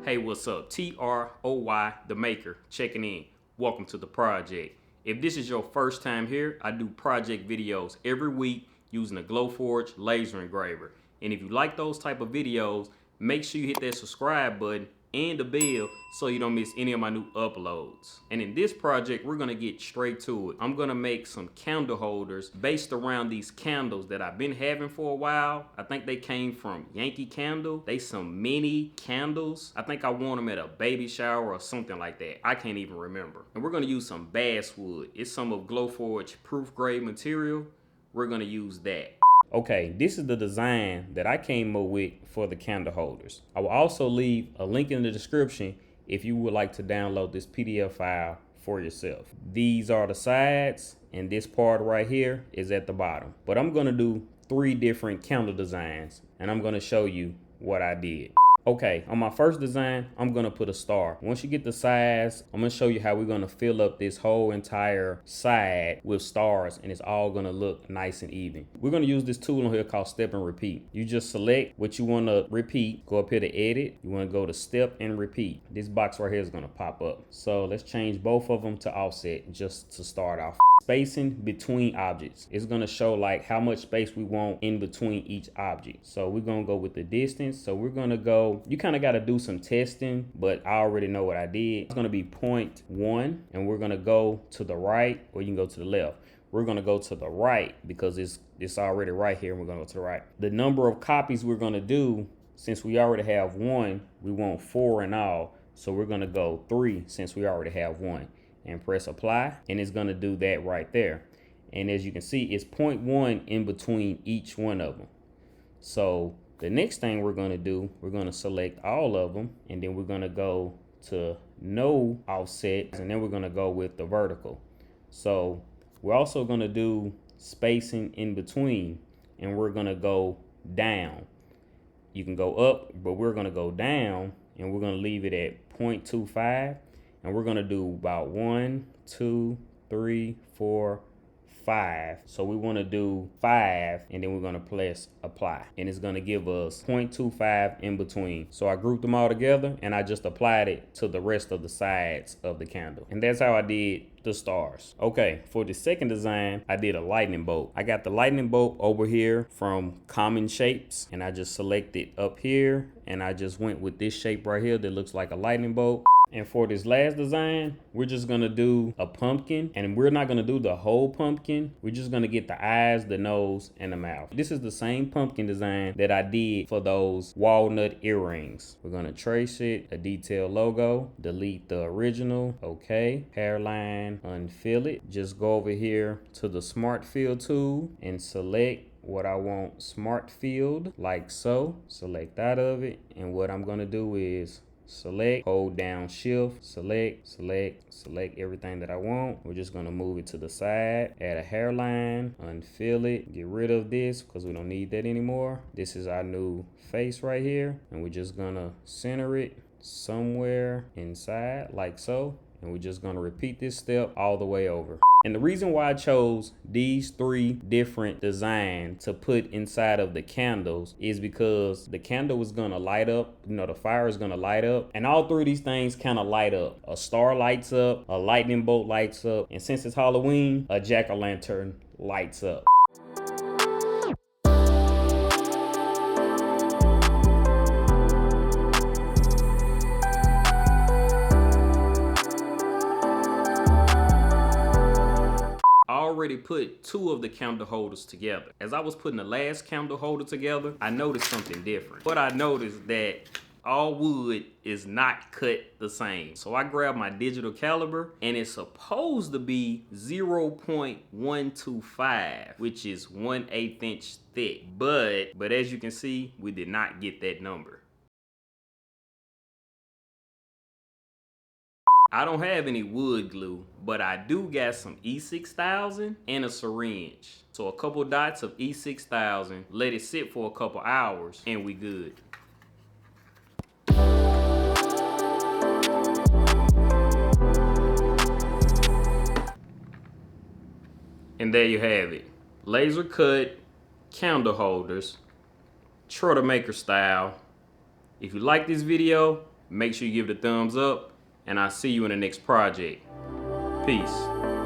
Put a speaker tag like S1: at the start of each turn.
S1: Hey, what's up? TROY, the maker, checking in. Welcome to the project. If this is your first time here, I do project videos every week using a Glowforge laser engraver. And if you like those type of videos, make sure you hit that subscribe button and the bell so you don't miss any of my new uploads. And in this project, we're gonna get straight to it. I'm gonna make some candle holders based around these candles that I've been having for a while. I think they came from Yankee Candle. They some mini candles. I think I won them at a baby shower or something like that. I can't even remember. And we're gonna use some basswood. It's some of Glowforge proof grade material. We're gonna use that. Okay, this is the design that I came up with for the candle holders. I will also leave a link in the description if you would like to download this PDF file for yourself. These are the sides and this part right here is at the bottom. But I'm gonna do 3 different candle designs and I'm gonna show you what I did. Okay, on my first design, I'm gonna put a star. Once you get the sides, I'm gonna show you how we're gonna fill up this whole entire side with stars and it's all gonna look nice and even. We're gonna use this tool on here called Step and Repeat. You just select what you wanna repeat, go up here to edit, you wanna go to Step and Repeat. This box right here is gonna pop up. So let's change both of them to offset just to start off. Spacing between objects. It's gonna show like how much space we want in between each object. So we're gonna go with the distance. So we're gonna go, you kind of got to do some testing, but I already know what I did. It's gonna be 0.1 and we're gonna go to the right or you can go to the left. We're gonna go to the right because it's already right here and we're gonna go to the right. The number of copies we're gonna do, since we already have 1, we want 4 in all. So we're gonna go 3 since we already have 1. And press apply and it's gonna do that right there. And as you can see, it's 0.1 in between each one of them. So the next thing we're gonna do, we're gonna select all of them and then we're gonna go to no offset and then we're gonna go with the vertical. So we're also gonna do spacing in between and we're gonna go down. You can go up, but we're gonna go down and we're gonna leave it at 0.25. And we're gonna do about 1, 2, 3, 4, 5. So we wanna do 5 and then we're gonna press apply. And it's gonna give us 0.25 in between. So I grouped them all together and I just applied it to the rest of the sides of the candle. And that's how I did the stars. Okay, for the second design, I did a lightning bolt. I got the lightning bolt over here from Common Shapes and I just selected up here and I just went with this shape right here that looks like a lightning bolt. And for this last design, we're just gonna do a pumpkin and we're not gonna do the whole pumpkin. We're just gonna get the eyes, the nose, and the mouth. This is the same pumpkin design that I did for those walnut earrings. We're gonna trace it, a detail logo, delete the original, okay. Hairline, unfill it. Just go over here to the Smart Fill tool and select what I want smart filled, like so. Select out of it. And what I'm gonna do is select, hold down shift, select everything that I want. We're just gonna move it to the side, add a hairline, unfill it, get rid of this because we don't need that anymore. This is our new face right here. And we're just gonna center it somewhere inside like so. And we're just gonna repeat this step all the way over. And the reason why I chose these 3 different designs to put inside of the candles is because the candle is gonna light up, you know, the fire is gonna light up, and all 3 of these things kind of light up. A star lights up, a lightning bolt lights up, and since it's Halloween, a jack-o'-lantern lights up. Already put 2 of the candle holders together. As I was putting the last candle holder together, I noticed something different. What I noticed that all wood is not cut the same. So I grabbed my digital caliber and it's supposed to be 0.125, which is 1/8 inch thick. But as you can see, we did not get that number. I don't have any wood glue, but I do got some E6000 and a syringe. So a couple dots of E6000, let it sit for a couple hours, and we good. And there you have it. Laser cut candle holders, Trotter Maker style. If you like this video, Make sure you give it a thumbs up, and I'll see you in the next project. Peace.